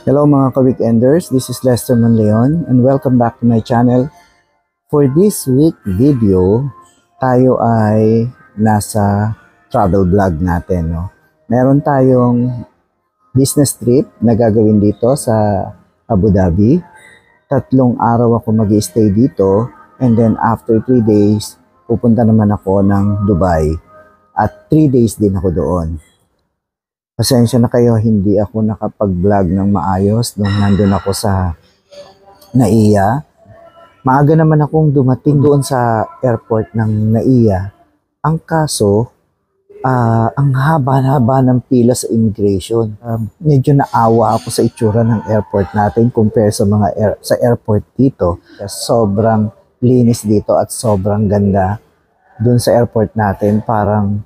Hello mga ka-weekenders, this is Lester Manleon and welcome back to my channel. For this week video, tayo ay nasa travel vlog natin. No? Meron tayong business trip na gagawin dito sa Abu Dhabi. 3 araw ako mag-stay dito and then after 3 days, pupunta naman ako ng Dubai at 3 days din ako doon. Pasensya na kayo, hindi ako nakapag-vlog ng maayos nung nandun ako sa Naiya. Maaga naman akong dumating doon sa airport ng Naiya. Ang kaso, ang haba-haba ng pila sa immigration. Medyo naawa ako sa itsura ng airport natin compare sa sa airport dito. Sobrang linis dito at sobrang ganda. Doon sa airport natin, parang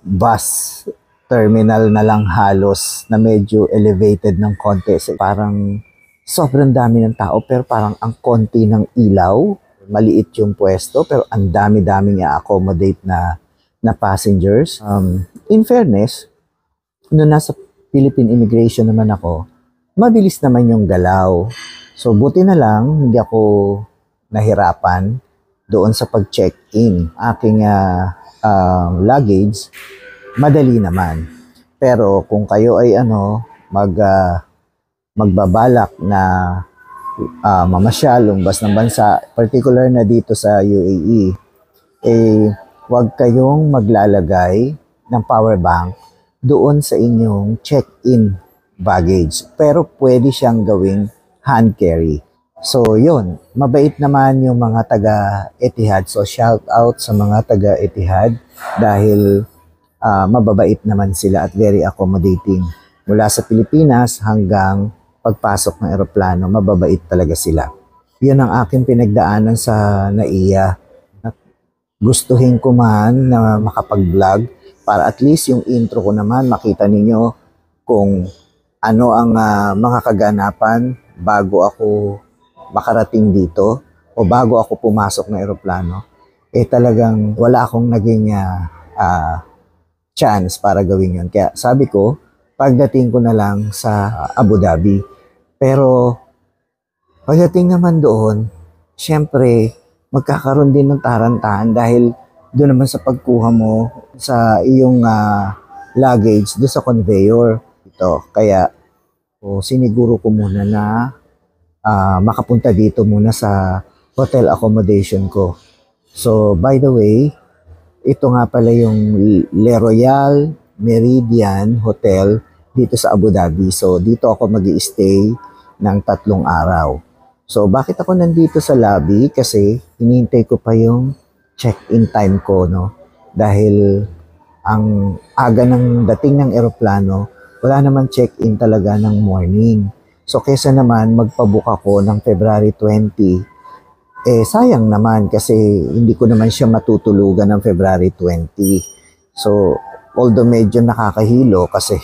bus terminal na lang halos na medyo elevated ng konti. Parang sobrang dami ng tao pero parang ang konti ng ilaw. Maliit yung pwesto pero ang dami-daming i-accommodate na passengers. In fairness, nung nasa Philippine Immigration naman ako, mabilis naman yung galaw. So buti na lang hindi ako nahirapan doon sa pag-check-in. Aking luggage, madali naman. Pero kung kayo ay magbabalak na mamasyal, lumbas ng bansa, particular na dito sa UAE, huwag kayong maglalagay ng power bank doon sa inyong check-in baggage. Pero pwede siyang gawing hand carry. So yun, mabait naman yung mga taga-Etihad. So shout out sa mga taga-Etihad dahil mababait naman sila at very accommodating. Mula sa Pilipinas hanggang pagpasok ng eroplano, mababait talaga sila. Yun ang aking pinagdaanan sa Naiya. Gustuhin ko man na makapag-vlog para at least yung intro ko naman makita ninyo kung ano ang mga kaganapan bago ako makarating dito o bago ako pumasok ng eroplano. Talagang wala akong naging chance para gawin yun. Kaya sabi ko, pagdating ko na lang sa Abu Dhabi. Pero pagdating naman doon, syempre, magkakaroon din ng tarantahan dahil doon naman sa pagkuha mo sa iyong luggage doon sa conveyor. Kaya siniguro ko muna na makapunta dito muna sa hotel accommodation ko. So, by the way, ito nga pala yung Le Royal Meridian Hotel dito sa Abu Dhabi. So, dito ako mag-i-stay ng 3 araw. So, bakit ako nandito sa lobby? Kasi hinihintay ko pa yung check-in time ko, no? Dahil ang aga ng dating ng eroplano, wala naman check-in talaga ng morning. So, kesa naman magpabook ako ng February 20, sayang naman kasi hindi ko naman siya matutulugan ng February 20. So, although medyo nakakahilo kasi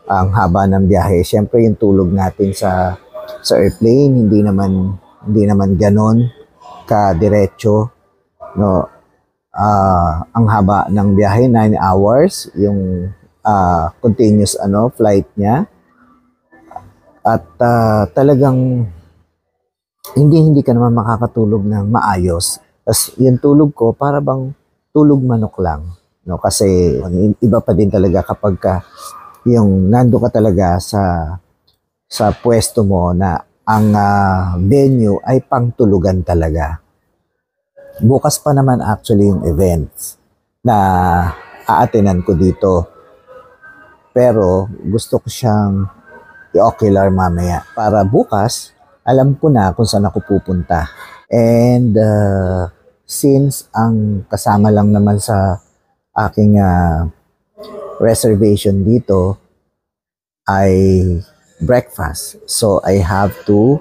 ang haba ng biyahe, syempre yung tulog natin sa airplane, hindi naman ganon ka-diretso. No? Ang haba ng biyahe, 9 hours, yung continuous flight niya. At talagang hindi ka naman makakatulog ng maayos. Tapos yung tulog ko para bang tulog manok lang, no? Kasi iba pa din talaga kapag yung nando ka talaga sa pwesto mo na ang venue ay pangtulugan talaga. Bukas pa naman actually yung events na aatenan ko dito. Pero gusto ko siyang i-ocular mamaya para bukas alam ko na kung saan ako pupunta. And since ang kasama lang naman sa aking reservation dito ay breakfast. So I have to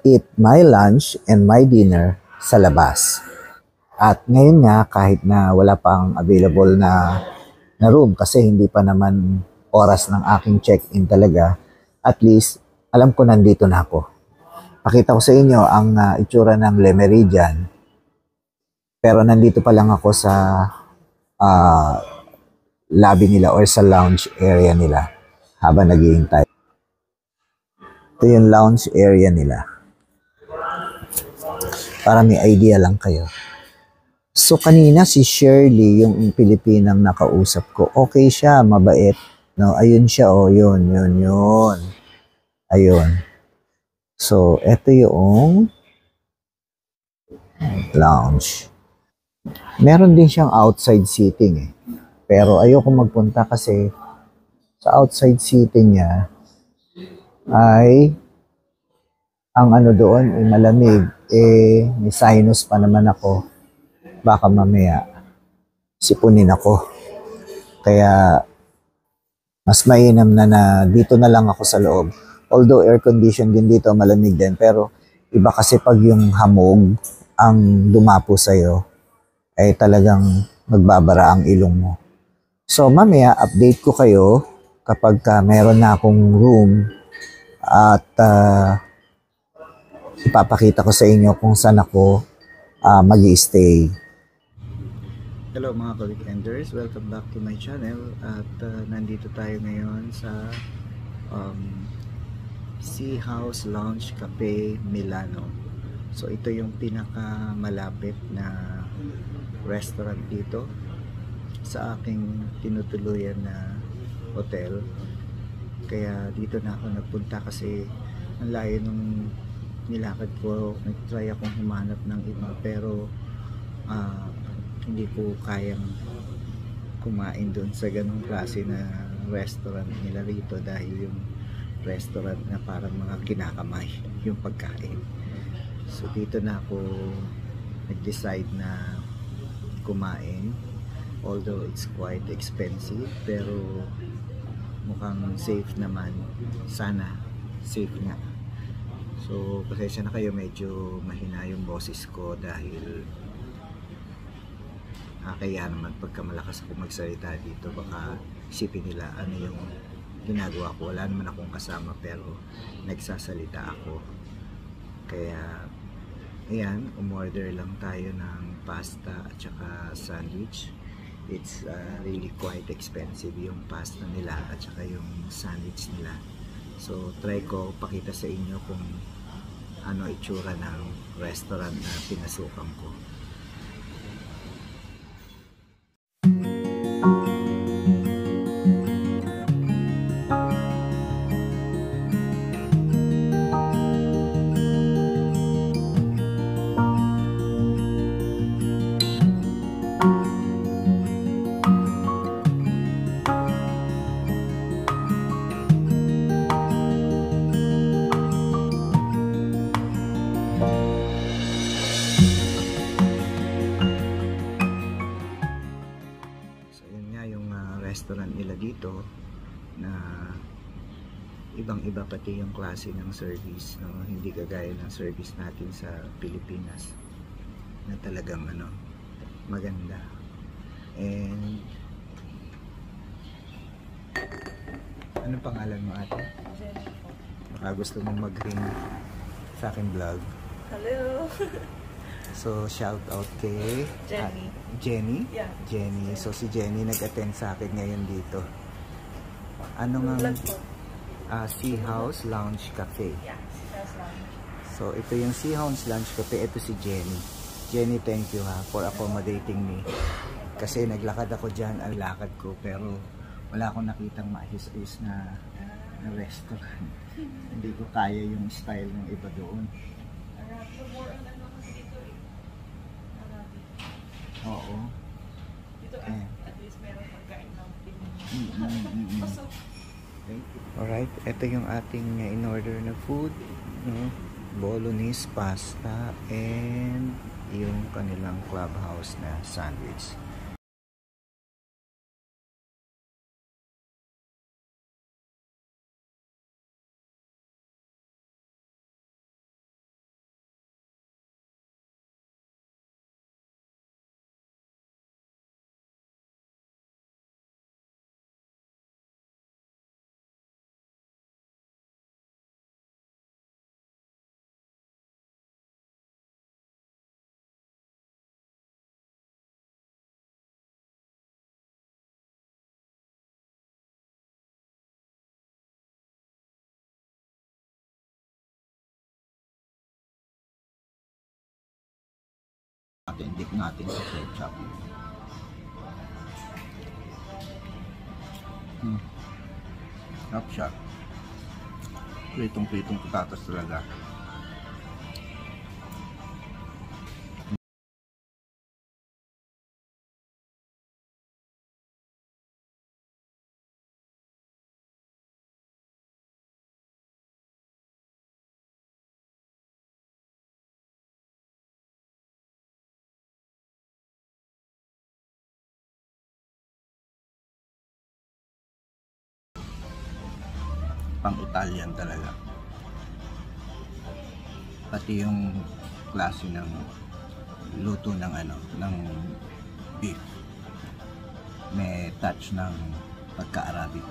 eat my lunch and my dinner sa labas. At ngayon nga, kahit na wala pang available na room kasi hindi pa naman oras ng aking check-in talaga, at least alam ko nandito na ako. Pakita ko sa inyo ang itsura ng Le Meridian. Pero nandito pa lang ako sa lobby nila or sa lounge area nila habang naghihintay. Ito yung lounge area nila. Para may idea lang kayo. So kanina si Shirley, yung Pilipinang nakausap ko, okay siya, mabait. No, ayun siya, oh, yun. Ayun. So, ito yung lounge. Meron din siyang outside seating eh. Pero ayoko magpunta kasi sa outside seating niya ay ang ano doon ay malamig. Eh, may sinus pa naman ako. Baka mamaya sipunin ako. Kaya mas mainam na dito na lang ako sa loob. Although air condition din dito, malamig din. Pero iba kasi pag yung hamog ang dumapo sa'yo, ay talagang magbabara ang ilong mo. So mamaya update ko kayo kapag meron na akong room at ipapakita ko sa inyo kung saan ako mag-i-stay. Hello mga ka-weekenders, welcome back to my channel at nandito tayo ngayon sa Sea House Lounge Cafe Milano. So ito yung pinaka malapit na restaurant dito sa aking tinutuluyan na hotel. Kaya dito na ako nagpunta kasi ang layo nung nilakad ko. Nag-try akong humanap ng iba pero hindi ko kayang kumain doon sa ganung klase na restaurant nila rito dahil yung restaurant na parang mga kinakamay yung pagkain. So dito na ako nag-decide na kumain, although it's quite expensive pero mukhang safe naman. Sana safe nga. So pasensya na kayo, medyo mahina yung boses ko dahil kaya naman pagka malakas ako magsalita dito baka isipin nila ano yung ginagawa ko. Wala naman akong kasama pero nagsasalita ako. Kaya ayan, umorder lang tayo ng pasta at saka sandwich. It's really quite expensive yung pasta nila at saka yung sandwich nila. So try ko pakita sa inyo kung ano itsura ng restaurant na pinasukan ko. Restaurant nila dito na ibang-iba pati yung klase ng service, no? Hindi kagaya ng service natin sa Pilipinas na talagang maganda. And anong pangalan mo ate? Baka gusto mong mag-ring sa akin vlog. Hello. So, shout out kay Jenny. Jenny? Yeah. Jenny. So, si Jenny nag-attend sa akin ngayon dito. Ano nga? Sea House Lounge Cafe. Yeah, Sea House Lounge. So, ito yung Sea House Lounge Cafe. Ito si Jenny. Jenny, thank you for accommodating me. Kasi naglakad ako dyan, ang lakad ko. Pero wala akong nakitang maayos-ayos na restaurant. Hindi ko kaya yung style ng iba doon. Oo. Dito at least meron pagkain ng Pinoy. Alright, ito yung ating in-order na food, no? Bolognese pasta and yung kanilang clubhouse na sandwich. Atindik natin sa ketchup. Sarap siya. Pritong-pritong patatas talaga. Pang-Italian talaga. Pati yung klase ng luto ng ng beef. May touch ng pagka-Arabic.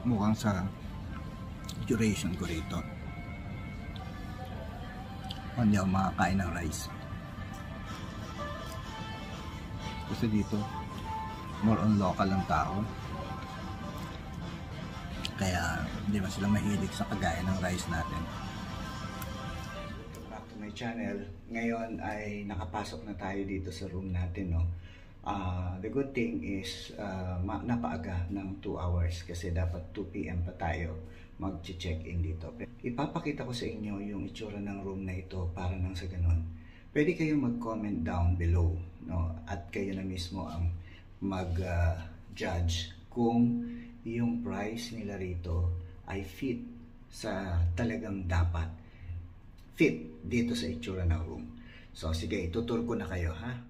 Mukhang sa duration ko rito. Hindi ako makakain ng rice. Kasi dito, more on local ang tao. Kaya hindi ba sila mahilig sa kagaya ng rice natin. Back to my channel. Ngayon ay nakapasok na tayo dito sa room natin, no? The good thing is napaaga ng 2 hours kasi dapat 2 PM pa tayo mag-check-in dito. Ipapakita ko sa inyo yung itsura ng room na ito para nang sa ganun. Pwede kayong mag-comment down below, no? At kayo na mismo ang mag-judge kung yung price nila rito ay fit sa talagang dapat fit dito sa itsura ng room. So sige, itutur ko na kayo, ha?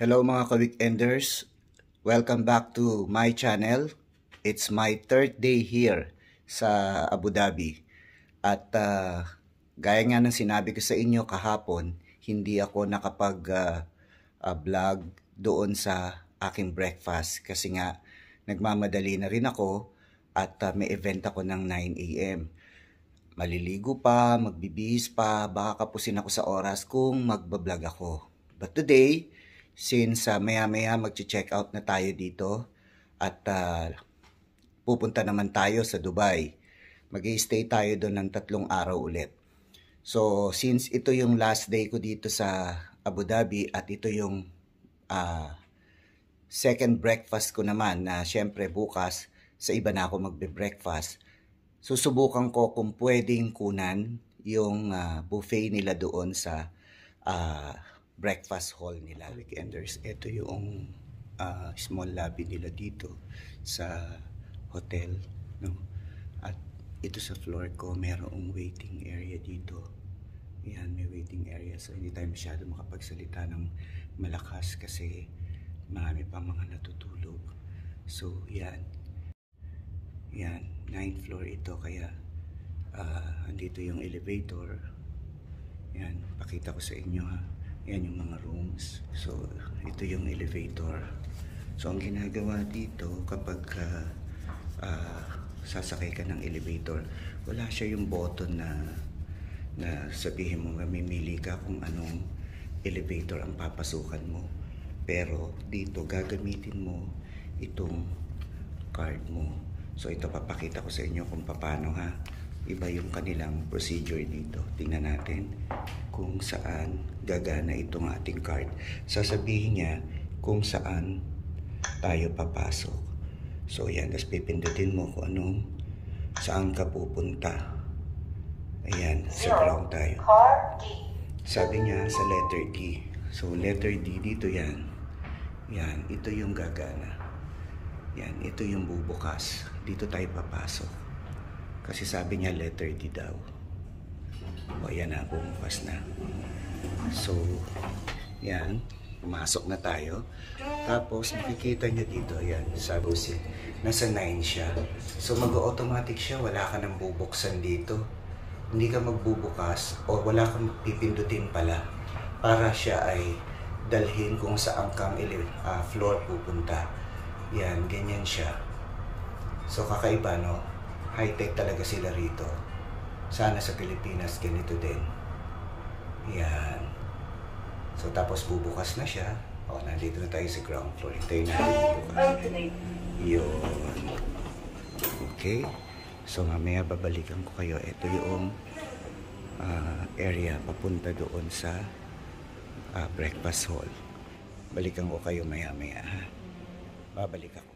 Hello mga ka-weekenders. Welcome back to my channel. It's my third day here sa Abu Dhabi. At gaya nga ng sinabi ko sa inyo kahapon, hindi ako nakapag-vlog doon sa aking breakfast kasi nga nagmamadali na rin ako at may event ako ng 9 a.m. Maliligo pa, magbibihis pa, baka kapusin ako sa oras kung magbablog ako. But today, since maya-maya mag-check out na tayo dito at pupunta naman tayo sa Dubai. Mag-i-stay tayo doon ng 3 araw ulit. So, since ito yung last day ko dito sa Abu Dhabi at ito yung second breakfast ko naman na syempre bukas sa iba na ako magbe-breakfast. Susubukan ko kung pwedeng kunan yung buffet nila doon sa breakfast hall nila. Weekenders, ito yung small lobby nila dito sa hotel, no? At ito sa floor ko, merong waiting area dito. Yan, may waiting area. So, hindi tayo masyado makapagsalita ng malakas kasi marami pa mga natutulog. So, yan. Yan, 9th floor ito. Kaya, andito yung elevator. Yan, pakita ko sa inyo ha. Yan yung mga rooms. So, ito yung elevator. So, ang ginagawa dito kapag sasakay ka ng elevator, wala siya yung button na sabihin mo, mamimili ka kung anong elevator ang papasukan mo. Pero dito, gagamitin mo itong card mo. So, ito papakita ko sa inyo kung paano ha. Iba yung kanilang procedure dito. Tingnan natin kung saan gagana itong ating card. Sasabihin niya kung saan tayo papasok. So yan, tapos pipindutin mo kung anong saan ka pupunta. Ayan, sa ground tayo. Sabi niya sa letter D. So letter D dito yan. Yan, ito yung gagana. Yan, ito yung bubukas. Dito tayo papasok. Kasi sabi niya letter D daw. O yan na, bumukas na. So, yan. Pumasok na tayo. Tapos, makikita niyo dito, yan. Sabi si, nasa 9 siya. So, mag-automatic siya. Wala ka nang bubuksan dito. Hindi ka magbubukas o wala kang pipindutin pala para siya ay dalhin kung saan kang floor pupunta. Yan, ganyan siya. So, kakaiba, no? High-tech talaga sila rito. Sana sa Pilipinas ganito din. Yan. So tapos bubukas na siya. O, nandito na tayo sa ground floor. Hintayin natin bubukas. Yun. Okay. So mamaya babalikan ko kayo. Ito yung area papunta doon sa breakfast hall. Balikan ko kayo maya-maya ha. Babalik ako.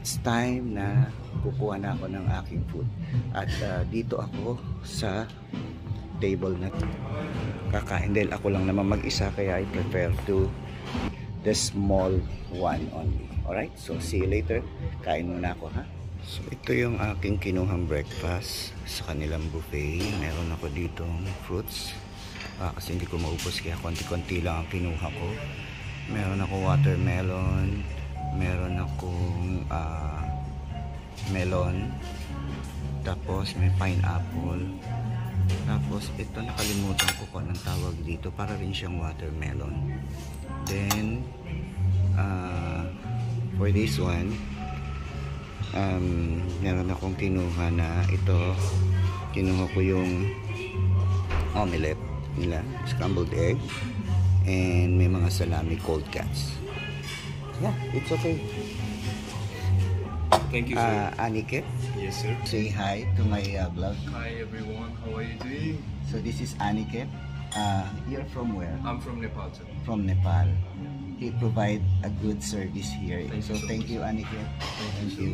it's time na kukuha na ako ng aking food. At dito ako sa table na kakain dahil ako lang naman mag-isa, kaya I prefer to the small one only. Alright, so see you later. Kain muna ako, ha? So ito yung aking kinuhang breakfast sa kanilang buffet. Meron ako ditong fruits kasi hindi ko maubos, kaya konti-konti lang ang kinuha ko. Meron ako watermelon, meron akong melon, tapos may pineapple, tapos ito nakalimutan ko kung anong tawag dito, para rin siyang watermelon. Then for this one, meron akong kinuha na ito. Kinuha ko yung omelette nila, scrambled egg, and may mga salami, cold cuts. Yeah, it's okay. Thank you, sir. Aniket, Yes, sir. say hi to my vlog. Hi, everyone. How are you doing? So this is Aniket. You're from where? I'm from Nepal, sir. From Nepal. He provide a good service here. Thank So you so thank much. you, Aniket. Thank you.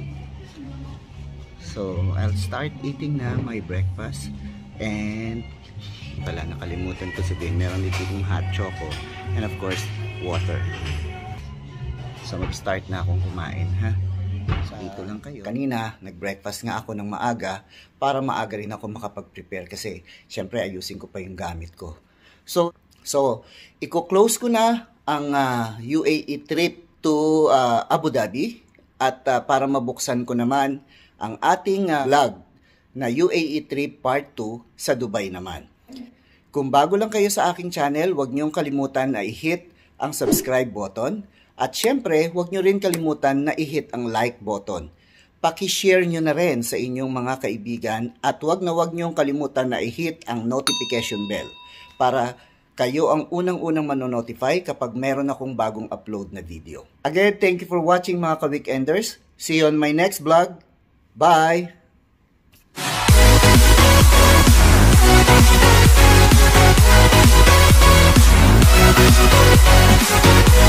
So I'll start eating na my breakfast, and pala nakalimutan ko sabihin, meron dito yung hot choco and of course water. So mag-start na akong kumain, ha? So dito lang kayo. Kanina nag-breakfast nga ako ng maaga para maaga rin ako makapag-prepare kasi syempre ayusin ko pa yung gamit ko. So i-close ko na ang UAE trip to Abu Dhabi, at para mabuksan ko naman ang ating vlog na UAE trip part 2 sa Dubai naman. Kung bago lang kayo sa aking channel, huwag niyong kalimutan na i-hit ang subscribe button, at syempre huwag niyo rin kalimutan na i-hit ang like button. Paki-share niyo na rin sa inyong mga kaibigan, at huwag niyong kalimutan na i-hit ang notification bell para kayo ang unang-unang manonotify kapag meron akong bagong upload na video. Again, thank you for watching mga ka-weekenders. See you on my next vlog. Bye!